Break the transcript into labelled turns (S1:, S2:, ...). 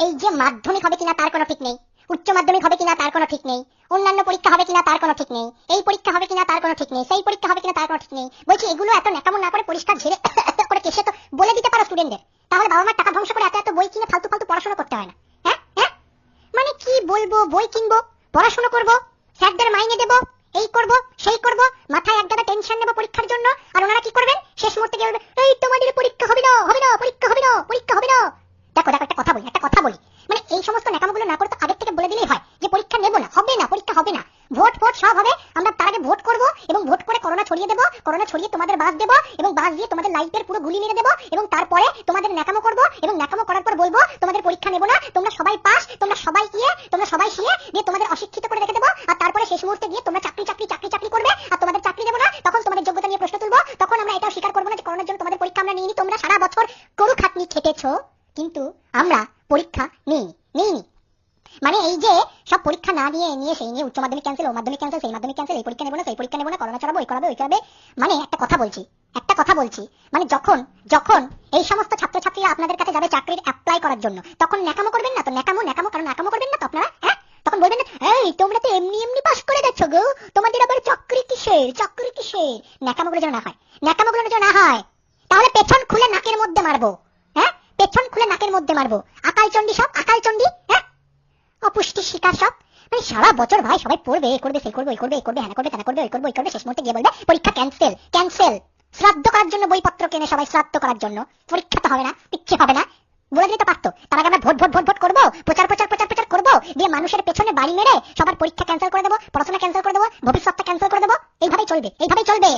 S1: এই যে মাধ্যমিক হবে কিনা তার কোনো ঠিক নেই, উচ্চ মাধ্যমিক হবে কিনা তার কোনো ঠিক নেই, অন্যান্য পরীক্ষা হবে কিনা তার কোনো ঠিক নেই, এই পরীক্ষা হবে কিনা তার কোনো ঠিক নেই, সেই পরীক্ষা হবে কিনা তার কোনো ঠিক নেই। বলছি এগুলো এত ন্যাকামো না করে পরিষ্কার ঝেড়ে করে কেসে তো বলে দিতে পারো স্টুডেন্টদের, তাহলে বাবা মার টাকা ধ্বংস করে এত এত বই কিনে ফালতু ফালতু পড়াশোনা করতে হয় না। হ্যাঁ হ্যাঁ, মানে কি বলবো, বই কিনবো, পড়াশোনা করবো, স্যারদের মাইনে দেবো, এই করব সেই করব, মাথায় এক গাদা টেনশন নেবো পরীক্ষার জন্য, আর ওনারা কি করবেন শেষ মুহূর্তে গিয়ে বলবেন এই তোমাদের পরীক্ষা হবে না হবে না, পরীক্ষা হবে না পরীক্ষা হবে না। দেখো দেখো, একটা কথা বলি, মানে এই সমস্ত ন্যাকামোগুলো না করে তো আগের থেকে বলে দিলেই হয় যে পরীক্ষা নেবো না, হবে না, পরীক্ষা হবে না, ভোট সব হবে, আমরা তার আগে ভোট করব এবং ভোট করে করোনা ছড়িয়ে দেবো, করোনা ছড়িয়ে তোমাদের বাস দেবো এবং বাস দিয়ে তোমাদের লাইফের পুরো গুলি মেরে দেবো এবং তারপরে তোমাদের ন্যাকামো করবো এবং ন্যাকামো করার পর বলবো তোমাদের পরীক্ষা নেবো না, তোমরা সবাই পাস, তোমরা সবাই শিয়ে দিয়ে তোমাদের অশিক্ষিত করে রেখে দেবো, আর তারপরে শেষ মুহূর্তে গিয়ে তোমরা চাকরি করবে আর তোমাদের চাকরি দেবো না, তখন তোমাদের যোগ্যতা নিয়ে প্রশ্ন তুলবো, তখন আমরা এটাও স্বীকার করবো না যে করোনার জন্য তোমাদের পরীক্ষা আমরা নিইনি, তোমরা সারা বছর গরু খাটনি খেটেছো কিন্তু আমরা পরীক্ষা নিইনি। মানে এই যে সব পরীক্ষা না নিয়ে সেই নিয়ে উচ্চ মাধ্যমিক ক্যান্সেল, ও মাধ্যমিক ক্যান্সেল, সেই মাধ্যমিক ক্যান্সেল, এই পরীক্ষা নেবো না সেই পরীক্ষা নেবো না, করোনা ছড়াবো, এই করাবে ওই করাবে। মানে একটা কথা বলছি, মানে যখন এই সমস্ত ছাত্রছাত্রীরা আপনাদের কাছে যাবে চাকরির অ্যাপ্লাই করার জন্য, তখন ন্যাকামো করবেন না তো, ন্যাকামো কারণ ন্যাকামো করবেন না তো আপনারা, হ্যাঁ তখন বলবেন না এই তোমরা তো এমনি পাস করে গেছো গো, তোমাদের আবার চাকরি কিসের। ন্যাকামোগুলো যেন না হয়, তাহলে পেছন খুলে নাকের মধ্যে মারবো, হ্যাঁ পেছন খুলে নাকের মধ্যে মারবো। আকালচন্ডী, হ্যাঁ অপুষ্টির শিকার সব। মানে সারা বছর ভাই সবাই পড়বে, এই করবে সেই করবে, ওই করবে হ্যাঁ করবে তেনা করবে, ওই করবে, শেষ মুহূর্তে গিয়ে বলবে পরীক্ষা ক্যান্সেল। শ্রাদ্ধ করার জন্য বইপত্র কেনে সবাই, শ্রাদ্ধ করার জন্য, পরীক্ষা তো হবে না, কিচ্ছু হবে না, বলে দিতে পারতো। তার আগে আমরা ভোট করবো, প্রচার করবো, দিয়ে মানুষের পেছনে বাড়ি মেরে সবার পরীক্ষা ক্যান্সেল করে দেবো, পড়াশোনা ক্যান্সেল করে দেবো, ভবিষ্যৎটা ক্যান্সেল করে দেবো। এইভাবেই চলবে।